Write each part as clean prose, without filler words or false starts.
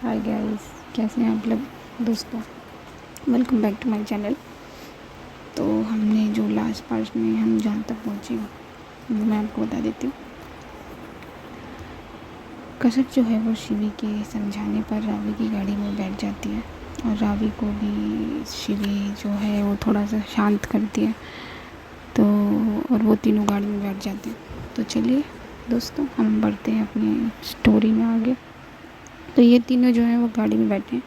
Hi guys, कैसे हैं आप लोग दोस्तों। Welcome back to my channel. तो हमने जो लास्ट पार्ट में हम जहाँ तक पहुँचे वो मैं आपको बता देती हूँ। कसक जो है वो शिवी के समझाने पर रावी की गाड़ी में बैठ जाती है और रावी को भी शिवी जो है वो थोड़ा सा शांत करती है। तो और वो तीनों गाड़ी में बैठ जाते हैं। तो चलिए दोस्तों, हम बढ़ते हैं अपनी स्टोरी में आगे। तो ये तीनों जो हैं वो गाड़ी में बैठे हैं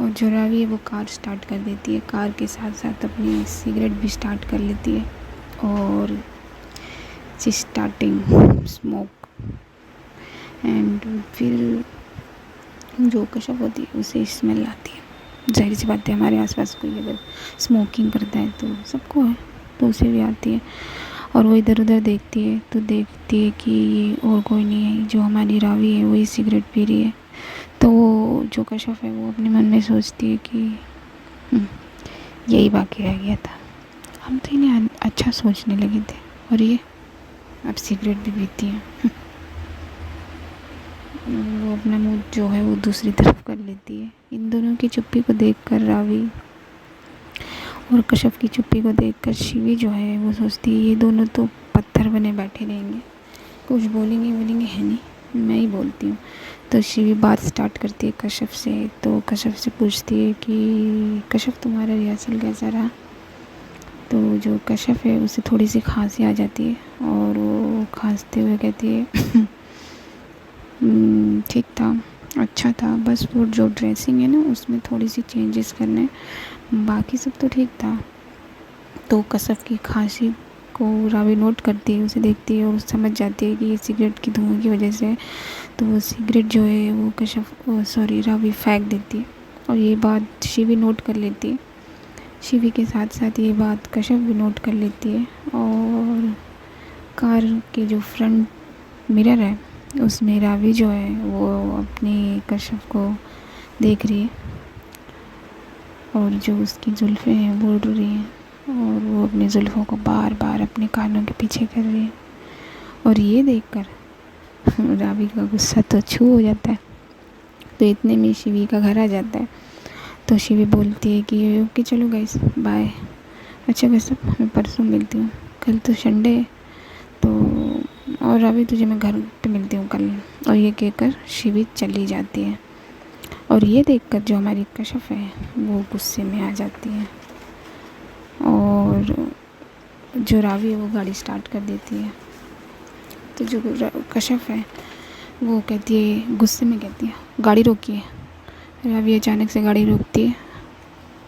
और जो रावी है वो कार स्टार्ट कर देती है। कार के साथ साथ अपनी सिगरेट भी स्टार्ट कर लेती है और स्टार्टिंग स्मोक। एंड फिर जो कशफ होती है उसे स्मेल आती है। जाहिर सी बात है, हमारे आसपास कोई अगर स्मोकिंग करता है तो सबको है, तो उसे भी आती है। और वो इधर उधर देखती है तो देखती है कि ये और कोई नहीं है, जो हमारी रावी है वही सिगरेट पी रही है। तो वो जो कशफ है वो अपने मन में सोचती है कि यही बाकी रह गया था। हम तो इन्हें अच्छा सोचने लगे थे और ये अब सिगरेट भी पीती हैं। वो अपना मुंह जो है वो दूसरी तरफ कर लेती है। इन दोनों की चुप्पी को देखकर रावी और कशफ की चुप्पी को देखकर शिवी जो है वो सोचती है ये दोनों तो पत्थर बने बैठे रहेंगे, कुछ बोलेंगे है नहीं, मैं ही बोलती हूँ। तो शिवी बात स्टार्ट करती है कशफ से। तो कशफ से पूछती है कि कशफ तुम्हारा रिहर्सल कैसा रहा। तो जो कशफ है उसे थोड़ी सी खांसी आ जाती है और वो खांसते हुए कहती है ठीक था, अच्छा था, बस वो जो ड्रेसिंग है ना उसमें थोड़ी सी चेंजेस करने, बाकी सब तो ठीक था। तो कशफ की खांसी को रावी नोट करती है, उसे देखती है और समझ जाती है कि ये सिगरेट की धुएं की वजह से। तो वो सिगरेट जो है वो रावी फेंक देती है और ये बात शिवी नोट कर लेती है। शिवी के साथ साथ ये बात कशफ भी नोट कर लेती है। और कार के जो फ्रंट मिरर है उसमें रावी जो है वो अपनी कशफ को देख रही है और जो उसकी जुल्फ़ें हैं वो उड़ रही हैं और वो अपनी जुल्फ़ों को बार बार अपने कानों के पीछे कर रही है। और ये देखकर रावी का गुस्सा तो छू हो जाता है। तो इतने में शिवी का घर आ जाता है। तो शिवी बोलती है कि ओके चलो गाइस, बाय। अच्छा वैसे मैं परसों मिलती हूँ, कल तो संडे है, तो और रावी तुझे मैं घर पे मिलती हूँ कल। और ये कहकर शिवी चली जाती है। और ये देखकर जो हमारी कशफ है वो गुस्से में आ जाती है और जो रावी है वो गाड़ी स्टार्ट कर देती है। तो जो कशफ है वो कहती है, गुस्से में कहती है गाड़ी रोकिए। रावी अचानक से गाड़ी रोकती है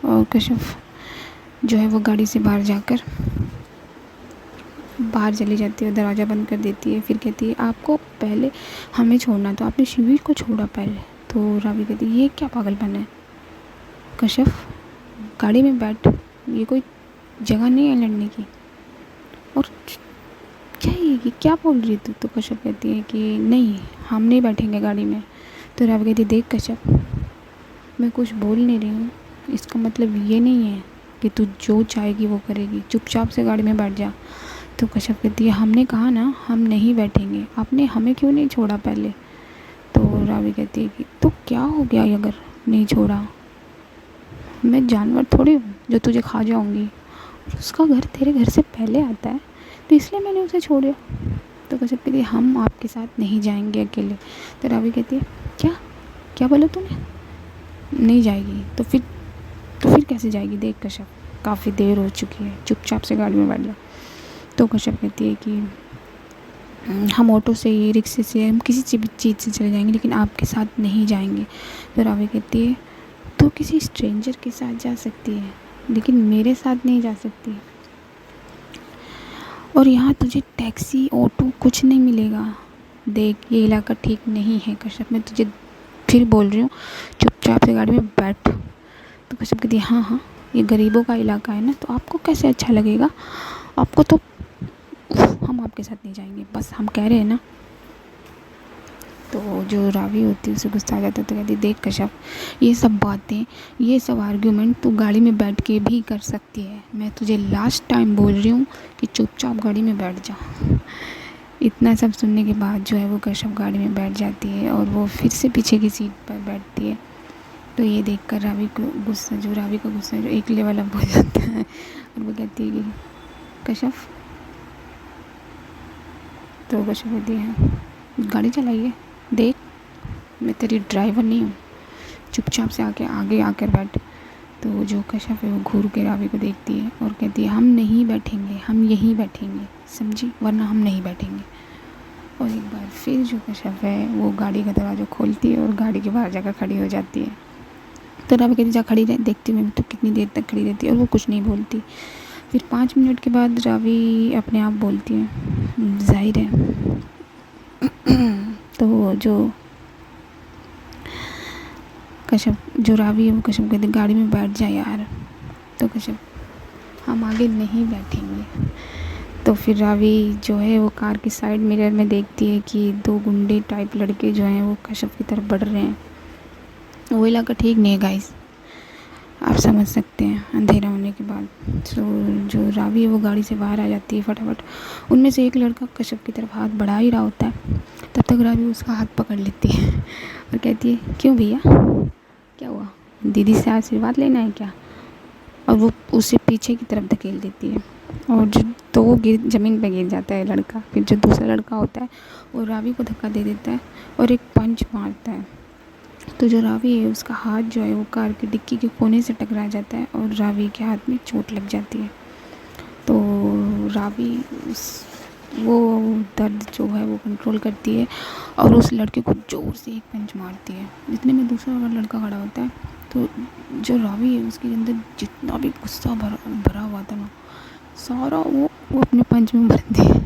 और कशफ जो है वो गाड़ी से बाहर चली जाती है, दरवाज़ा बंद कर देती है। फिर कहती है आपको पहले हमें छोड़ना तो आपने शिवी को छोड़ा पहले। तो रावी कहती है ये क्या पागलपन है कशफ, गाड़ी में बैठ, ये कोई जगह नहीं है लड़ने की। और क्या ये क्या बोल रही तू। तो कशफ कहती है कि नहीं, हम नहीं बैठेंगे गाड़ी में। तो रावी कहती है देख कशफ, मैं कुछ बोल नहीं रही हूँ, इसका मतलब ये नहीं है कि तू जो चाहेगी वो करेगी, चुपचाप से गाड़ी में बैठ जा। तो कशफ कहती है हमने कहा ना हम नहीं बैठेंगे, आपने हमें क्यों नहीं छोड़ा पहले। तो रावी कहती है कि तो क्या हो गया अगर नहीं छोड़ा, मैं जानवर थोड़ी हूँ जो तुझे खा जाऊँगी, और उसका घर तेरे घर से पहले आता है तो इसलिए मैंने उसे छोड़ा। तो कशफ कहती है हम आपके साथ नहीं जाएंगे अकेले। तो रावी कहती है क्या क्या बोला तूने, नहीं जाएगी तो फिर कैसे जाएगी, देख कशफ काफ़ी देर हो चुकी है, चुपचाप से गाड़ी में बैठ जा। तो कशफ कहती है कि हम ऑटो से ही, रिक्शे से, हम किसी भी चीज़ से चले जाएंगे लेकिन आपके साथ नहीं जाएंगे। तो रावी कहती है तो किसी स्ट्रेंजर के साथ जा सकती है लेकिन मेरे साथ नहीं जा सकती, और यहाँ तुझे टैक्सी ऑटो कुछ नहीं मिलेगा। देख ये इलाका ठीक नहीं है कशफ, मैं तुझे फिर बोल रही हूँ चुपचाप से गाड़ी में बैठ। तो कशफ कहती है हाँ ये गरीबों का इलाका है ना, तो आपको कैसे अच्छा लगेगा, आपको तो हम आपके साथ नहीं जाएंगे, बस हम कह रहे हैं ना। तो जो रावी होती है उसे गुस्सा आ जाता है। तो कहती देख कशफ, ये सब बातें, ये सब आर्ग्यूमेंट तू गाड़ी में बैठ के भी कर सकती है, मैं तुझे लास्ट टाइम बोल रही हूँ कि चुपचाप गाड़ी में बैठ जा। इतना सब सुनने के बाद जो है वो कश्यप गाड़ी में बैठ जाती है और वो फिर से पीछे की सीट पर बैठती है। तो ये देखकर रावी का गुस्सा जो एक लेवल अप हो जाता है और वो कहती है कि कश्यप, तो कश्यप कहती है गाड़ी चलाइए, देख मैं तेरी ड्राइवर नहीं हूँ, चुपचाप से आके आगे आकर बैठ। तो जो कश्यप है वो घूर के रावी को देखती है और कहती है हम नहीं बैठेंगे, हम यहीं बैठेंगे, समझी, वरना हम नहीं बैठेंगे। और एक बार फिर जो कश्यप है वो गाड़ी का दरवाज़ा खोलती है और गाड़ी के बाहर जाकर खड़ी हो जाती है। तो रावी कहती जा खड़ी रह, देखती मैं तो कितनी देर तक खड़ी रहती है, और वो कुछ नहीं बोलती। फिर 5 मिनट के बाद रावी अपने आप बोलती है, जाहिर है। तो जो रावी है वो कश्यप कहती गाड़ी में बैठ जा यार। तो कश्यप, हम आगे नहीं बैठेंगे। तो फिर रावी जो है वो कार की साइड मिरर में देखती है कि 2 गुंडे टाइप लड़के जो हैं वो कश्यप की तरफ बढ़ रहे हैं। वो इलाका ठीक नहीं है गाइस, आप समझ सकते हैं अंधेरा होने के बाद। तो जो रावी है वो गाड़ी से बाहर आ जाती है फटाफट। उनमें से एक लड़का कश्यप की तरफ हाथ बढ़ा ही रहा होता है, तब तक रावी उसका हाथ पकड़ लेती है और कहती है क्यों भैया, क्या हुआ, दीदी से आशीर्वाद लेना है क्या। और वो उसे पीछे की तरफ धकेल देती है और तो वो ज़मीन पे गिर जाता है लड़का। फिर जो दूसरा लड़का होता है वो रावी को धक्का दे देता है और एक पंच मारता है। तो जो रावी है उसका हाथ जो है वो कार की डिक्की के कोने से टकरा जाता है और रावी के हाथ में चोट लग जाती है। तो रावी वो दर्द जो है वो कंट्रोल करती है और उस लड़के को ज़ोर से एक पंच मारती है। जितने में दूसरा वाला लड़का खड़ा होता है, तो जो रावी है उसके अंदर जितना भी गुस्सा भरा हुआ था ना, सारा वो अपने पंच में भरती है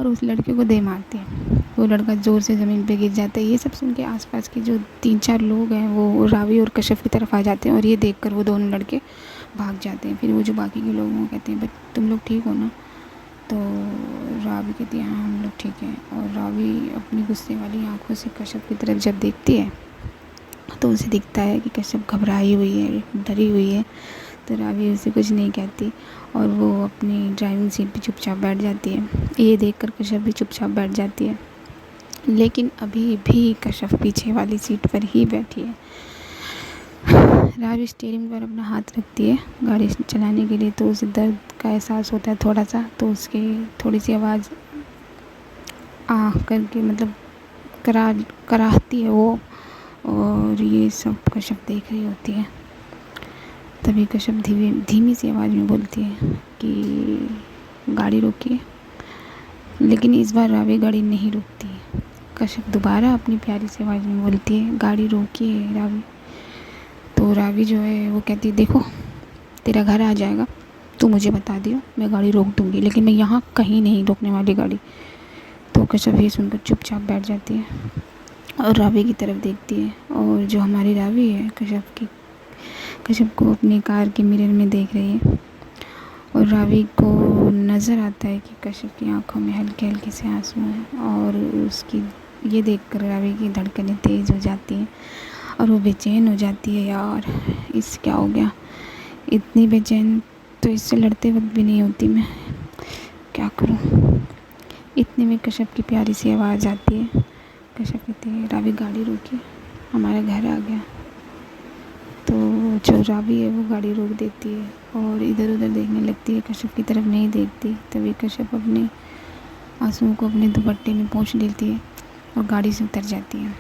और उस लड़के को दे मारती है। वो लड़का ज़ोर से ज़मीन पे गिर जाता है। ये सब सुन के आसपास के जो 3-4 लोग हैं वो रावी और कश्यप की तरफ आ जाते हैं और ये देखकर वो दोनों लड़के भाग जाते हैं। फिर वो जो बाकी के लोग हैं वो कहते हैं बट तुम लोग ठीक हो ना। तो रावी कहती है हाँ हम लोग ठीक हैं। और रावी अपनी गुस्से वाली आंखों से कश्यप की तरफ जब देखती है तो उसे दिखता है कि कश्यप घबराई हुई है, डरी हुई है। तो रावी उसे कुछ नहीं कहती और वो अपनी ड्राइविंग सीट पे चुपचाप बैठ जाती है। ये देखकर कश्यप भी चुपचाप बैठ जाती है, लेकिन अभी भी कश्यप पीछे वाली सीट पर ही बैठी है। रावी स्टीयरिंग पर अपना हाथ रखती है गाड़ी चलाने के लिए, तो उसे दर्द का एहसास होता है थोड़ा सा। तो उसकी थोड़ी सी आवाज़ करके मतलब कराहती है वो, और ये सब कश्यप देख रही होती है। तभी कश्यप धीमी सी आवाज़ में बोलती है कि गाड़ी रोकिए, लेकिन इस बार रावी गाड़ी नहीं रुकती। कश्यप दोबारा अपनी प्यारी सी आवाज़ में बोलती है गाड़ी रोकिए रावी। तो रावी जो है वो कहती है देखो तेरा घर आ जाएगा, तू मुझे बता दियो, मैं गाड़ी रोक दूँगी, लेकिन मैं यहाँ कहीं नहीं रोकने वाली गाड़ी। तो कश्यप ये सुनकर चुपचाप बैठ जाती है और रावी की तरफ देखती है। और जो हमारी रावी है कश्यप को अपनी कार के मिरर में देख रही है और रावी को नज़र आता है कि कश्यप की आंखों में हल्के हल्के से आंसू हैं। और उसकी ये देखकर रावी की धड़कनें तेज़ हो जाती हैं और वो बेचैन हो जाती है। यार इस क्या हो गया, इतनी बेचैन तो इससे लड़ते वक्त भी नहीं होती मैं, क्या करूं। इतने में कश्यप की प्यारी सी आवाज़ आती है। कश्यप कहती है रावी गाड़ी रोकी, हमारा घर आ गया। तो जो रावी है वो गाड़ी रोक देती है और इधर उधर देखने लगती है, कश्यप की तरफ नहीं देखती। तभी कश्यप अपने आंसुओं को अपने दुपट्टे में पोंछ लेती है और गाड़ी से उतर जाती है।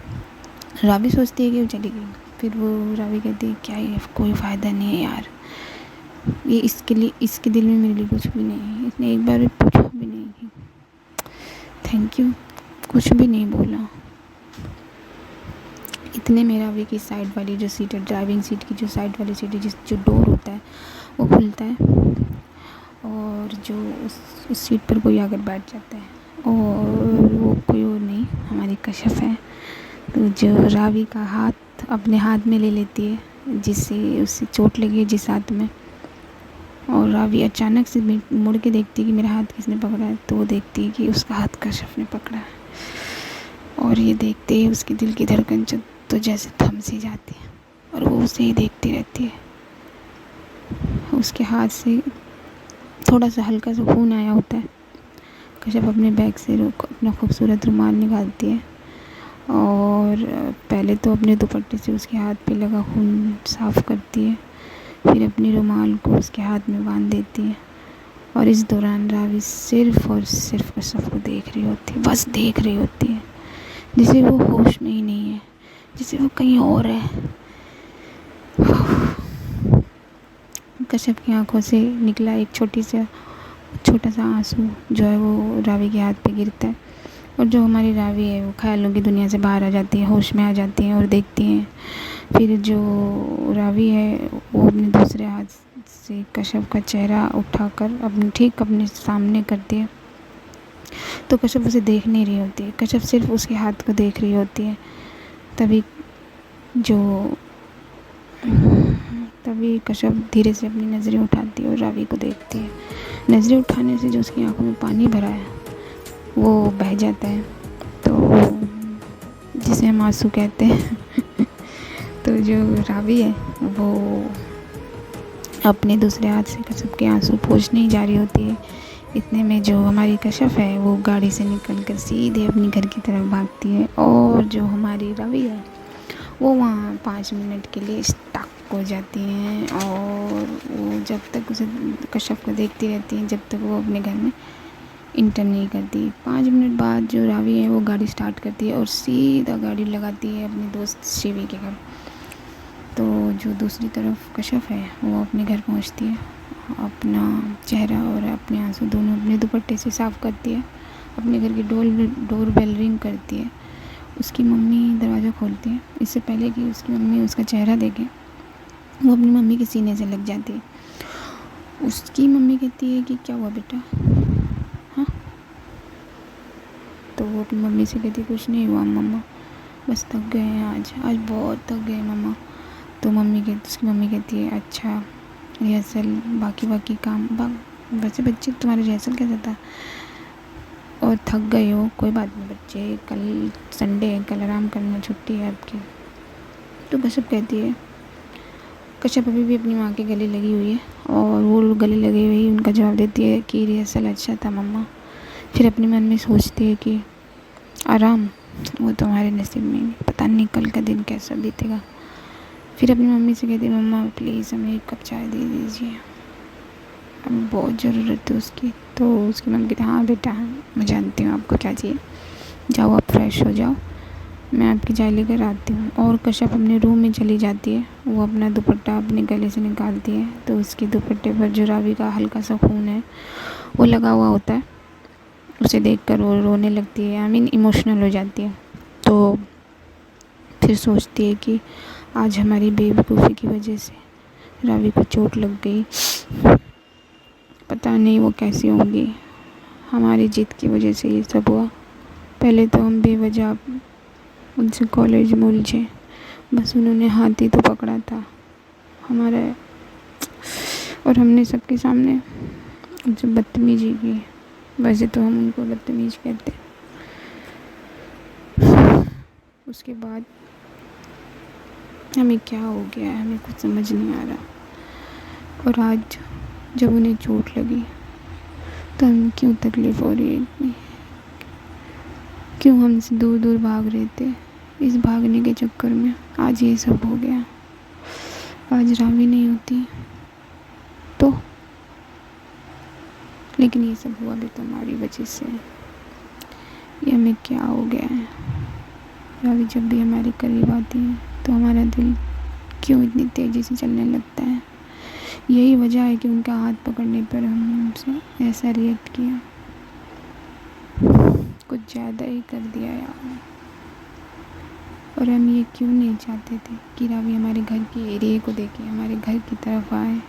रावी सोचती है कि वो चली गई। फिर वो रावी कहती है क्या ये कोई फ़ायदा नहीं है यार, ये इसके दिल में मेरे लिए कुछ भी नहीं है, इसने एक बार भी पूछा भी नहीं कि थैंक यू, कुछ भी नहीं बोला। इतने में रावी की साइड वाली जो सीट है, ड्राइविंग सीट की जो साइड वाली सीट है, जो डोर होता है वो खुलता है और जो उस सीट पर कोई आकर बैठ जाता है और वो कोई और नहीं हमारी कश्यप है। तो जो रावी का हाथ अपने हाथ में ले लेती है जिससे उससे चोट लगी है जिस हाथ में। और रावी अचानक से मुड़ के देखती है कि मेरा हाथ किसने पकड़ा है। तो वो देखती है कि उसका हाथ कश्यप ने पकड़ा है और ये देखते ही उसके दिल की धड़कन तो जैसे थम सी जाती है और वो उसे ही देखती रहती है। उसके हाथ से थोड़ा सा हल्का सा खून आया होता है कश्यप अपने बैग से अपना खूबसूरत रुमाल निकालती है और पहले तो अपने दुपट्टे से उसके हाथ पे लगा खून साफ़ करती है, फिर अपने रुमाल को उसके हाथ में बांध देती है। और इस दौरान रावी सिर्फ़ और सिर्फ कश्यप को देख रही होती है, बस देख रही होती है, जैसे वो होश में ही नहीं है, जैसे वो कहीं और है। कश्यप की आंखों से निकला एक छोटा सा आंसू जो है वो रावी के हाथ पे गिरता है, और जो हमारी रावी है वो ख्यालों की दुनिया से बाहर आ जाती है, होश में आ जाती है और देखती हैं। फिर जो रावी है वो अपने दूसरे हाथ से कश्यप का चेहरा उठाकर अपने सामने करती है, तो कश्यप उसे देख नहीं रही होती है, कश्यप सिर्फ उसके हाथ को देख रही होती है। तभी जो तभी कश्यप धीरे से अपनी नज़रें उठाती है और रावी को देखती है। नज़रें उठाने से जो उसकी आंखों में पानी भरा है वो बह जाता है, तो जिसे हम आंसू कहते हैं। तो जो रावी है वो अपने दूसरे हाथ से कश्यप के आंसू पोंछने ही जा रही होती है। इतने में जो हमारी कश्यप है वो गाड़ी से निकलकर सीधे अपने घर की तरफ भागती है, और जो हमारी रावी है वो वहाँ 5 मिनट के लिए स्टक हो जाती हैं, और वो जब तक उसे कश्यप को देखती रहती हैं जब तक वो अपने घर में इंटर नहीं करती। 5 मिनट बाद जो रावी है वो गाड़ी स्टार्ट करती है और सीधा गाड़ी लगाती है अपने दोस्त शिवी के घर। तो जो दूसरी तरफ कश्यप है वो अपने घर पहुंचती है, अपना चेहरा और अपने आंसू दोनों अपने दुपट्टे से साफ़ करती है, अपने घर की डोर बेल रिंग करती है। उसकी मम्मी दरवाज़ा खोलती है, इससे पहले कि उसकी मम्मी उसका चेहरा देखे वो अपनी मम्मी के सीने से लग जाती है। उसकी मम्मी कहती है कि क्या हुआ बेटा, हाँ? तो वो अपनी मम्मी से कहती है कुछ नहीं हुआ मम्मा, बस थक गए हैं आज बहुत थक गए मम्मा। तो उसकी मम्मी कहती है अच्छा रिहर्सल बाकी काम वैसे बच्चे तुम्हारा रिहर्सल कैसा था, और थक गए हो, कोई बात नहीं बच्चे, कल संडे है, कल आराम करना, छुट्टी है आपकी। तो कश्यप अभी भी अपनी माँ के गले लगी हुई है, और वो गले लगे हुए ही उनका जवाब देती है कि रिहर्सल अच्छा था मम्मा। फिर अपने मन में सोचती है कि आराम वो तुम्हारे नसीब में नहीं, पता नहीं कल का दिन कैसा बीतेगा। फिर अपनी मम्मी से कहती है मम्मा प्लीज़ हमें एक कप चाय दे दीजिए, हमें बहुत ज़रूरत है उसकी। तो उसकी मम्मी कहती हाँ बेटा मैं जानती हूँ आपको क्या चाहिए, जाओ आप फ्रेश हो जाओ, मैं आपकी चाय लेकर आती हूँ। और कश्यप अपने रूम में चली जाती है, वो अपना दुपट्टा अपने गले से निकालती है, तो उसके दुपट्टे पर जो रावी का हल्का सा खून है वो लगा हुआ होता है। उसे देखकर वो रोने लगती है, इमोशनल हो जाती है। तो फिर सोचती है कि आज हमारी बेवकूफ़ी की वजह से रावी को चोट लग गई, पता नहीं वो कैसी होंगी, हमारी जिद की वजह से ये सब हुआ। पहले तो हम बेवजह उनसे कॉलेज में उलझे, बस उन्होंने हाथ ही तो पकड़ा था हमारा, और हमने सबके सामने उनसे बदतमीजी की। वैसे तो हम उनको बदतमीज कहते हैं। उसके बाद हमें क्या हो गया है हमें कुछ समझ नहीं आ रहा, और आज जब उन्हें चोट लगी तो हमें क्यों तकलीफ़ हो रही है इतनी, क्यों हमसे दूर दूर भाग रहे थे, इस भागने के चक्कर में आज ये सब हो गया। आज रावी नहीं होती तो, लेकिन ये सब हुआ भी तो हमारी वजह से। ये हमें क्या हो गया है, रावी जब भी हमारे करीब आती है तो हमारा दिल क्यों इतनी तेज़ी से चलने लगता है। यही वजह है कि उनका हाथ पकड़ने पर हमसे ऐसा रिएक्ट किया, कुछ ज़्यादा ही कर दिया यार। और हम ये क्यों नहीं चाहते थे कि रावी हमारे घर के एरिए को देखे, हमारे घर की तरफ आए।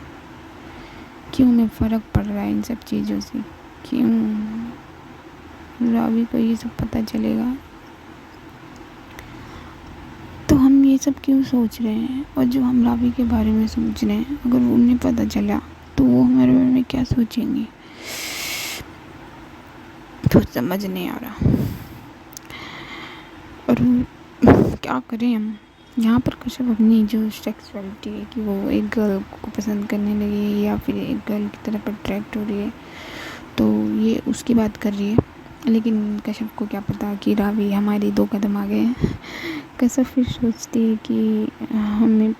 क्यों हमें फ़र्क पड़ रहा है इन सब चीज़ों से, क्यों रावी को ये सब पता चलेगा तो हम ये सब क्यों सोच रहे हैं। और जो हम रावी के बारे में सोच रहे हैं अगर उन्हें पता चला तो वो हमारे बारे में क्या सोचेंगी, तो समझ नहीं आ रहा। और क्या करें हम। यहाँ पर कश्यप अपनी जो सेक्सुअलिटी है कि वो एक गर्ल को पसंद करने लगी है या फिर एक गर्ल की तरफ अट्रैक्ट हो रही है, तो ये उसकी बात कर रही है, लेकिन कश्यप को क्या पता कि रावी हमारे 2 कदम आगे हैं। कश्यप फिर सोचती है कि हमें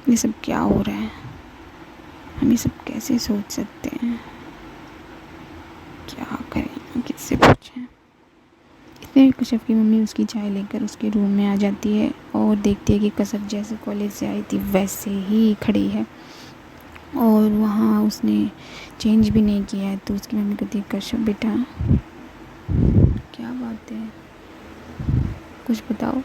ये सब क्या हो रहा है, हम ये सब कैसे सोच सकते हैं, क्या करें, किससे पूछें। इतने कश्यप की मम्मी उसकी चाय लेकर उसके रूम में आ जाती है और देखती है कि कश्यप जैसे कॉलेज से आई थी वैसे ही खड़ी है और वहाँ उसने चेंज भी नहीं किया है। तो उसकी मम्मी कहती है, कश्यप बेटा क्या बात है, कुछ बताओ,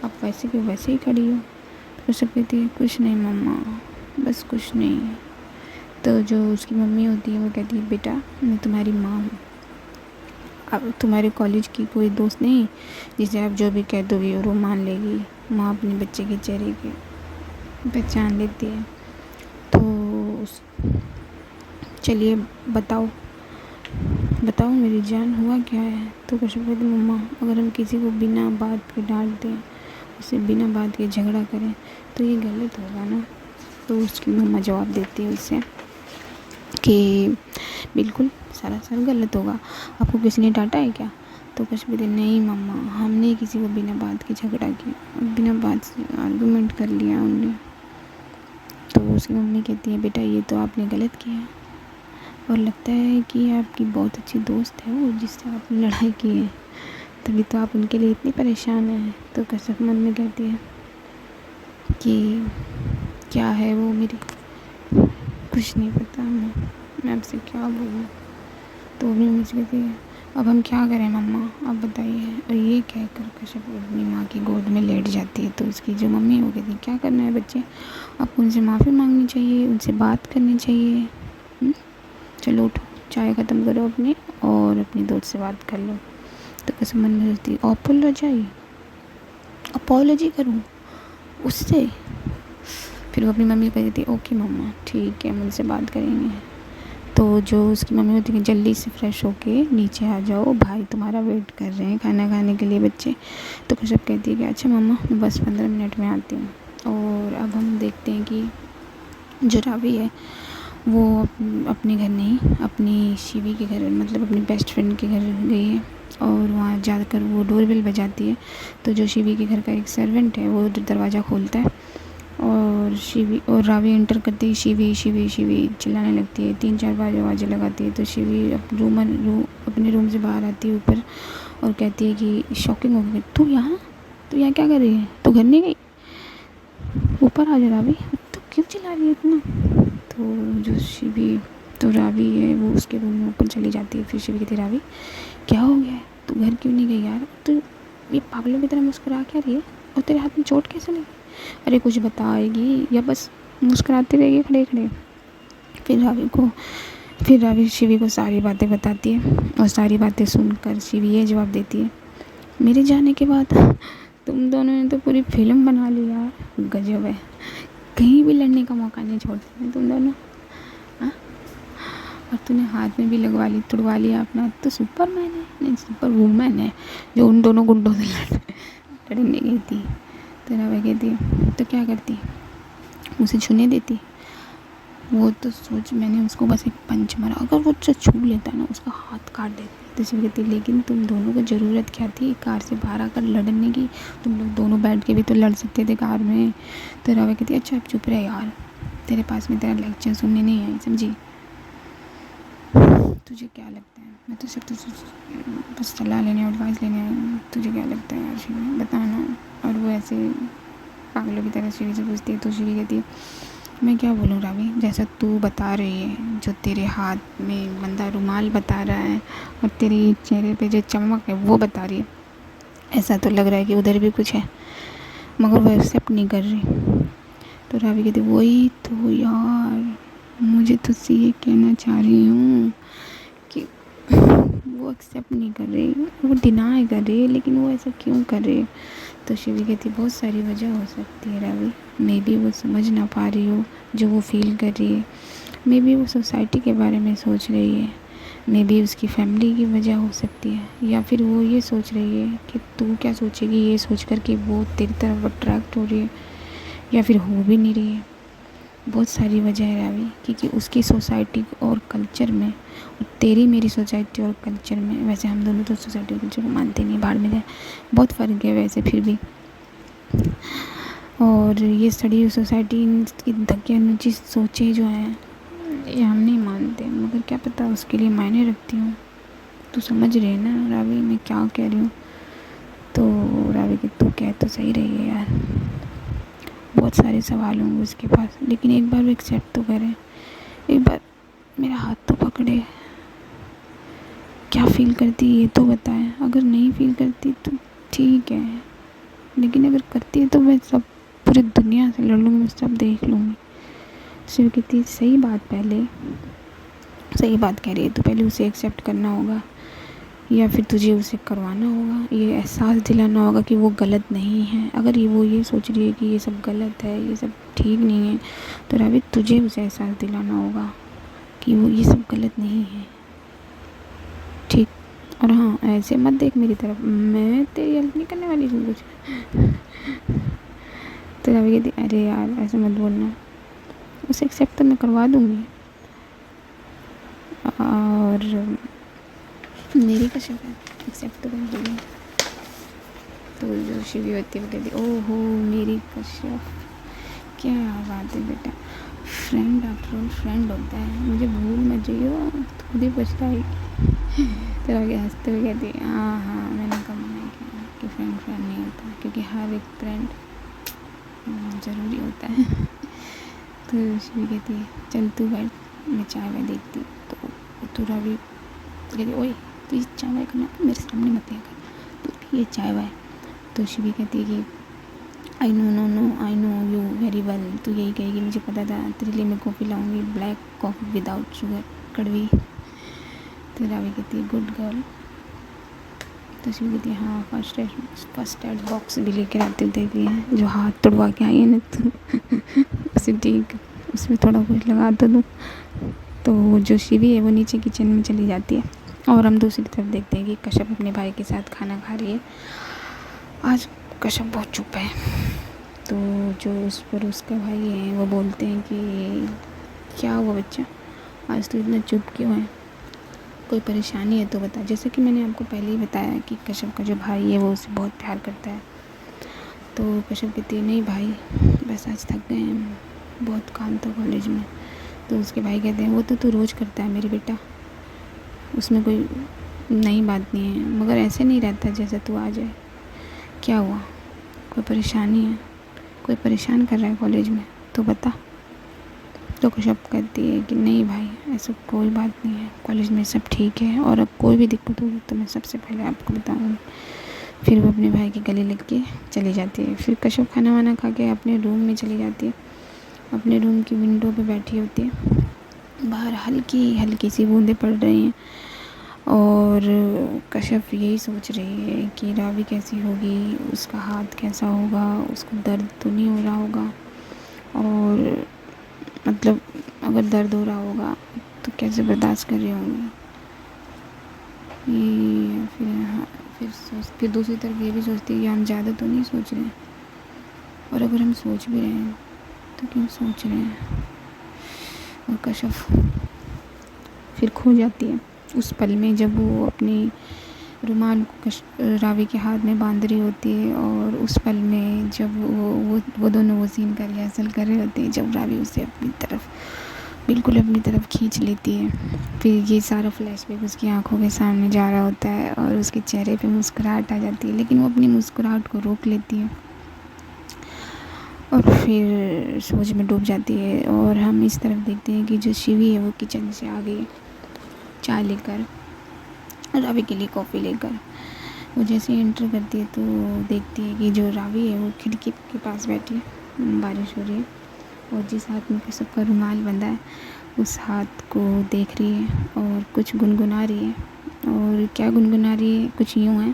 आप वैसे क्यों वैसे ही खड़ी हो। तो कश्यप कहती है, कुछ नहीं मम्मा, बस कुछ नहीं। तो जो उसकी मम्मी होती है वो कहती है, बेटा मैं तुम्हारी माँ हूँ, अब तुम्हारे कॉलेज की कोई दोस्त नहीं जिसे आप जो भी कह दोगी और वो मान लेगी। माँ अपने बच्चे के चेहरे की पहचान लेती है। तो चलिए बताओ बताओ मेरी जान, हुआ क्या है। तो कश्यप कहती, मम्मा अगर हम किसी को बिना बात के डांट दें, उससे बिना बात के झगड़ा करें तो ये गलत होगा ना। तो उसकी मम्मा जवाब देती है उससे कि बिल्कुल सरासर गलत होगा, आपको किसी ने डांटा है क्या। तो कश्यप कहती, नहीं मम्मा, हमने किसी को बिना बात के झगड़ा किया, बिना बात से आर्गूमेंट कर लिया उनने। तो उसकी मम्मी कहती है, बेटा ये तो आपने गलत किया और लगता है कि आपकी बहुत अच्छी दोस्त है वो जिससे आपने लड़ाई की है, तभी तो आप उनके लिए इतनी परेशान हैं। तो कश्यप मन में कहती है कि क्या है वो मेरी, कुछ नहीं पता, मैं आपसे क्या बोलूँ। तो वो भी मुझे कहती है, अब हम क्या करें मम्मा, आप बताइए। और ये कहकर कश्यप अपनी माँ की गोद में लेट जाती है। तो उसकी जो मम्मी है वो कहती है, क्या करना है बच्चे, आपको उनसे माफ़ी मांगनी चाहिए, उनसे बात करनी चाहिए। चलो उठो, चाय ख़त्म करो अपनी और अपनी दोस्त से बात कर लो। तो कश्यप मन में सोचती है, अपोलॉजी करूँ उससे। फिर वो अपनी मम्मी को कहती है, ओके मम्मा ठीक है, मुझसे बात करेंगे। तो जो उसकी मम्मी होती है, जल्दी से फ्रेश होके नीचे आ जाओ, भाई तुम्हारा वेट कर रहे हैं खाना खाने के लिए बच्चे। तो कश्यप कहती है कि अच्छा मम्मा मैं बस 15 मिनट में आती हूँ। और अब हम देखते हैं कि जो रावी है वो अपने घर नहीं, अपनी शिवी के घर, मतलब अपनी बेस्ट फ्रेंड के घर गई है और वहाँ जाकर वो डोरबेल बजाती है। तो जो शिवी के घर का एक सर्वेंट है वो दरवाज़ा खोलता है और शिवी और रावी एंटर करती है, शिवी शिवी शिवी चिल्लाने लगती है, 3-4 बार आवाज़ें लगाती है। तो शिवी अपने रूम से बाहर आती है ऊपर और कहती है कि शॉकिंग हो गई, तू यहाँ क्या कर रही है, तू घर नहीं गई, ऊपर आ जा रावी, तो क्यों चिल्ला रही है इतना। तो जो शिवी तो रावी है वो उसके रूम में ऊपर चली जाती है। फिर शिवी कहती है, रावी क्या हो गया है, तू घर क्यों नहीं गई यार, तो ये पागलों की तरह मुस्कुरा क्या रही है और तेरे हाथ में चोट कैसे लगी। अरे कुछ बताएगी या बस मुस्कुराती रहेगी खड़े खड़े। फिर रावी शिवी को सारी बातें बताती है और सारी बातें सुनकर शिवी ये जवाब देती है, मेरे जाने के बाद तुम दोनों ने तो पूरी फिल्म बना ली यार, गजब है, कहीं भी लड़ने का मौका नहीं छोड़ते तुम दोनों। हाँ, और तूने हाथ में भी लगवा ली, तुड़वा लिया अपना, तो सुपरमैन है, नहीं सुपर वूमैन है जो उन दोनों गुंडों से लड़ने गई थी। तो रावी कहती तो क्या करती, उसे छूने देती। वो तो सोच, मैंने उसको बस एक पंच मारा, अगर वो छू लेता ना उसका हाथ काट देती। तो शिव कहती, लेकिन तुम दोनों को ज़रूरत क्या थी कार से बाहर आकर लड़ने की, तुम लोग दोनों बैठ के भी तो लड़ सकते थे कार में। तो रावी कहती, अच्छा अब चुप रहे यार, तेरे पास में तेरा लेक्चर सुनने नहीं आई, समझी। तुझे क्या लगता है, मैं तो सिर्फ तुझे बस सलाह लेने एडवाइस लेने आई हूँ, तुझे क्या लगता है यार शिव, बताना। और वो ऐसे पागलों की तरह शिवी से पूछती है। तो शिवी कहती है, मैं क्या बोलूँ रावी, जैसा तू बता रही है, जो तेरे हाथ में बंदा रुमाल बता रहा है और तेरे चेहरे पे जो चमक है वो बता रही है, ऐसा तो लग रहा है कि उधर भी कुछ है, मगर वो एक्सेप्ट नहीं कर रही। तो रावी कहती, वही तो यार, मुझे तुझसे ये कहना चाह रही हूँ कि वो एक्सेप्ट नहीं कर रही, वो डिनाई कर रही है, लेकिन वो ऐसा क्यों कर रही है। तो शिवी कहती, बहुत सारी वजह हो सकती है रावी, मे बी वो समझ ना पा रही हो जो वो फील कर रही है, मे बी वो सोसाइटी के बारे में सोच रही है, मे बी उसकी फैमिली की वजह हो सकती है, या फिर वो ये सोच रही है कि तू क्या सोचेगी, ये सोच कर कि वो तेरी तरफ अट्रैक्ट हो रही है, या फिर हो भी नहीं रही है। बहुत सारी वजह है रावी, क्योंकि उसकी सोसाइटी और कल्चर में और तेरी मेरी सोसाइटी और कल्चर में, वैसे हम दोनों तो सोसाइटी और कल्चर को मानते नहीं, बाहर में जाए बहुत फ़र्क है वैसे फिर भी। और ये सड़ी हुई सोसाइटी की धक्के अनुचित सोचें जो हैं ये हम नहीं मानते, मगर क्या पता उसके लिए मायने रखती हूँ। तू समझ रही है ना रावी मैं क्या कह रही हूँ? तो रावी कि तू कह तो सही रही है यार, बहुत सारे सवाल होंगे उसके पास, लेकिन एक बार वो एक्सेप्ट तो करे, एक बार मेरा हाथ तो पकड़े। क्या फ़ील करती है ये तो बताए, अगर नहीं फ़ील करती तो ठीक है, लेकिन अगर करती है तो मैं सब पूरी दुनिया से लड़ लूँगी, मैं सब देख लूँगी। सिर्फ कितनी सही बात, पहले सही बात कह रही है तो पहले उसे एक्सेप्ट करना होगा, या फिर तुझे उसे करवाना होगा, ये एहसास दिलाना होगा कि वो गलत नहीं है। अगर वो ये सोच रही है कि ये सब गलत है, ये सब ठीक नहीं है, तो रावी तुझे उसे एहसास दिलाना होगा कि वो ये सब गलत नहीं है, ठीक। और हाँ, ऐसे मत देख मेरी तरफ, मैं तेरी हेल्प नहीं करने वाली हूँ कुछ। तो रावी कहती अरे यार ऐसे मत बोलना, उसे एक्सेप्ट तो मैं करवा दूँगी। और मेरी कश्यप है, एक्सेप्ट तो कर दूँगी। तो जो शिवी होती है वो कहती ओहो मेरी कश्यप, क्या बात है बेटा, फ्रेंड आफ्टर ऑल फ्रेंड होता है, मुझे भूल मत जाइयो तो खुद ही पछताएगी। तो आगे हंसते हुए कहती है हाँ मैंने कब मना किया कि फ्रेंड फ्रेंड नहीं होता, क्योंकि हर एक फ्रेंड ज़रूरी होता है। तो शिवी कहती है चल तू बैठ मैं चाय वाय देखती, तो तू रावी कहती ओए तू ये चाय वाय करना मेरे सामने मत दिया कर, तो ये चाय वाय। तो शिवी कहती है कि I know you very well, तो यही कहेगी मुझे पता था, तेरे लिए मैं कॉफ़ी लाऊंगी, ब्लैक कॉफ़ी विदाउट शुगर, कड़वी। तो रावी कहती है गुड गर्ल। तो शिवी कहती है हाँ फर्स्ट एड बॉक्स भी लेकर आते देती है, जो हाथ तोड़वा के आई है ना तो उसे ठीक उसमें थोड़ा कुछ लगा तो दूँ। तो जो शिवी है वो नीचे किचन में चली जाती है, और हम दूसरी तरफ देखते हैं कि कश्यप अपने भाई के साथ खाना खा रही है। आज कश्यप बहुत चुप है, तो जो उस पर उसका भाई है वो बोलते हैं कि क्या हुआ बच्चा, आज तो इतना चुप क्यों है, कोई परेशानी है तो बता। जैसे कि मैंने आपको पहले ही बताया कि कश्यप का जो भाई है वो उसे बहुत प्यार करता है। तो कश्यप कहती है नहीं भाई बस आज थक गए हैं, बहुत काम था कॉलेज में। तो उसके भाई कहते हैं वो तो तू रोज़ करता है मेरे बेटा, उसमें कोई नई बात नहीं है, मगर ऐसे नहीं रहता जैसे तू आ जाए, क्या हुआ, कोई परेशानी है, कोई परेशान कर रहा है कॉलेज में तो बता। तो कश्यप कहती है कि नहीं भाई ऐसा कोई बात नहीं है, कॉलेज में सब ठीक है, और अब कोई भी दिक्कत होगी तो मैं सबसे पहले आपको बताऊँगी। फिर वो अपने भाई की गले लग के चली जाती है। फिर कश्यप खाना वाना खा के अपने रूम में चली जाती है, अपने रूम की विंडो पे बैठी होती है, बाहर हल्की हल्की सी बूंदें पड़ रही हैं, और कश्यप यही सोच रही है कि रावी कैसी होगी, उसका हाथ कैसा होगा, उसको दर्द तो नहीं हो रहा होगा, और मतलब अगर दर्द हो रहा होगा तो कैसे बर्दाश्त कर रही होंगी ये। फिर दूसरी तरफ ये भी सोचती है कि हम ज़्यादा तो नहीं सोच रहे हैं, और अगर हम सोच भी रहे हैं तो क्यों सोच रहे हैं। और कश्यप फिर खो जाती है उस पल में जब वो अपनी रुमाल को रावी के हाथ में बांध रही होती है, और उस पल में जब वो दोनों वो सीन का रिहर्सल कर रहे होते हैं, जब रावी उसे अपनी तरफ बिल्कुल अपनी तरफ खींच लेती है। फिर ये सारा फ्लैशबैक उसकी आंखों के सामने जा रहा होता है, और उसके चेहरे पे मुस्कुराहट आ जाती है, लेकिन वो अपनी मुस्कुराहट को रोक लेती है और फिर सोच में डूब जाती है। और हम इस तरफ देखते हैं कि जो शिवी है वो किचन से आ गई चाय लेकर, रावी के लिए कॉफ़ी लेकर। वो जैसे ही एंटर करती है तो देखती है कि जो रावी है वो खिड़की के पास बैठी है, बारिश हो रही है, और जिस हाथ में कश्यप का रुमाल बंधा है उस हाथ को देख रही है और कुछ गुनगुना रही है। और क्या गुनगुना रही है, कुछ यूँ है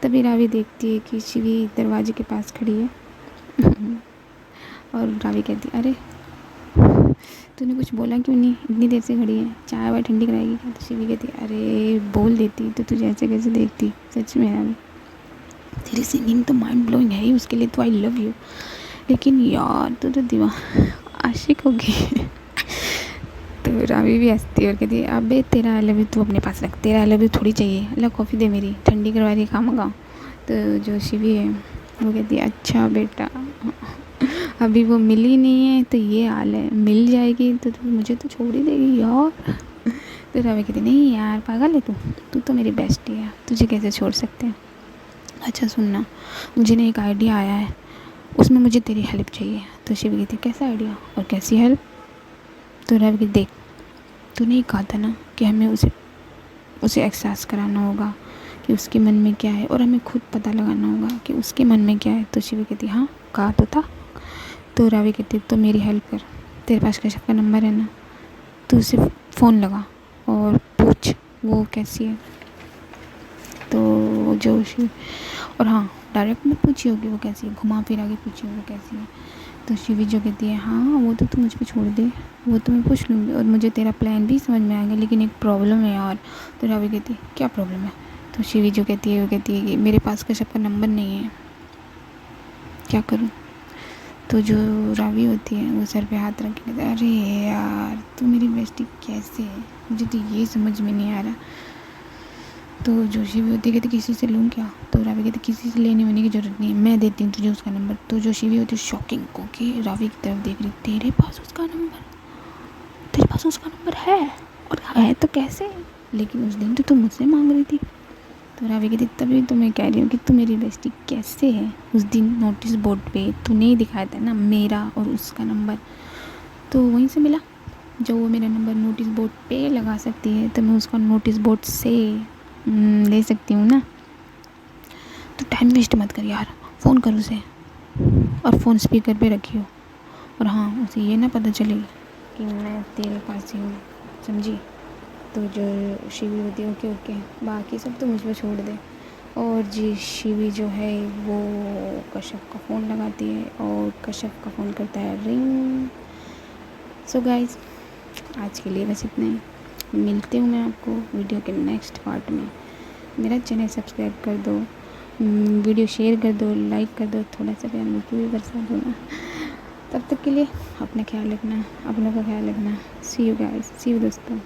तभी रावी देखती है कि शिवी दरवाजे के पास खड़ी है। और रावी कहती है, अरे तूने कुछ बोला क्यों नहीं, इतनी देर से खड़ी है, चाय वाय ठंडी कराएगी क्या? तो शिवी कहती है, अरे बोल देती तो तुझे ऐसे कैसे देखती, सच में रावी तेरी सिंगिंग तो माइंड ब्लोइंग है ही, उसके लिए तो आई लव यू, लेकिन यार तू तो आशिक हो गई। तो रावी भी हंसती है और कहती है, अबे तेरा आई लव यू तू अपने पास रख, तेरा आई लव यू थोड़ी चाहिए, अल्लाह कॉफ़ी दे मेरी, ठंडी करवा रही खाऊंगा। तो जो शिवी है वो कहती है, अच्छा बेटा अभी वो मिली नहीं है तो ये हाल है, मिल जाएगी तो मुझे तो छोड़ ही देगी यार। तो रावी कहती, नहीं यार पागल है तू तो मेरी बेस्टी है, तुझे कैसे छोड़ सकते हैं। अच्छा सुनना, मुझे ना एक आइडिया आया है, उसमें मुझे तेरी हेल्प चाहिए। तो शिवी कहती, कैसा आइडिया और कैसी हेल्प? तो रावी कहती, देख तूने कहा था ना कि हमें उसे एहसास कराना होगा कि उसके मन में क्या है, और हमें खुद पता लगाना होगा कि उसके मन में क्या है। तो शिवी कहती, हाँ कहा तो था। तो रावी कहती, तो मेरी हेल्प कर, तेरे पास कश्यप का नंबर है ना, तो उसे फ़ोन लगा और पूछ वो कैसी है। तो जो शिव, और हाँ डायरेक्ट मत पूछी होगी वो कैसी है, घुमा फिरा के पूछी वो कैसी है। तो शिवी जो कहती है, हाँ वो तो तू मुझ पे छोड़ दे, वो तो मैं पूछ लूँगी, और मुझे तेरा प्लान भी समझ में आएगा, लेकिन एक प्रॉब्लम है यार। तो रावी कहती है, क्या प्रॉब्लम है? तो शिवी जो कहती है वो कहती है कि मेरे पास कश्यप का नंबर नहीं है, क्या करूँ? तो जो रावी होती है वो सर पे हाथ रख के कहती है, अरे यार तू मेरी बेस्टी कैसे है, मुझे तो ये समझ में नहीं आ रहा। तो जो शिवी होती है कहती, किसी से लूँ क्या? तो रावी कहती, किसी से लेने वेने की ज़रूरत नहीं है, मैं देती हूँ तुझे उसका नंबर। तो जो शिवी होती है शॉकिंग को कि रावी की तरफ देख रही, तेरे पास उसका नंबर है, और है तो कैसे, लेकिन उस दिन तो तू मुझसे मांग रही थी। तो रावी कहती, तभी तो मैं कह रही हूँ कि तू मेरी बेस्टी कैसे है। उस दिन नोटिस बोर्ड पे तूने ही दिखाया था ना मेरा और उसका नंबर, तो वहीं से मिला। जब वो मेरा नंबर नोटिस बोर्ड पे लगा सकती है तो मैं उसका नोटिस बोर्ड से ले सकती हूँ ना। तो टाइम वेस्ट मत कर यार, फ़ोन कर उसे, और फ़ोन स्पीकर पे रखियो, और हाँ उसे ये ना पता चले कि मैं तेरे पास ही हूँ, समझी? तो जो शिवी होती है, ओके ओके, बाकी सब तो मुझ पर छोड़ दे। और जी शिवी जो है वो कश्यप का फ़ोन लगाती है और कश्यप का फ़ोन करता है रिंग। सो गाइस आज के लिए बस इतना ही, मिलती हूँ मैं आपको वीडियो के नेक्स्ट पार्ट में। मेरा चैनल सब्सक्राइब कर दो, वीडियो शेयर कर दो, लाइक कर दो, थोड़ा सा प्यार मुझे भी बरसा दो ना। तब तक के लिए अपना ख्याल रखना, अपनों का ख्याल रखना। सी यू गाइस, सी यू दोस्तों।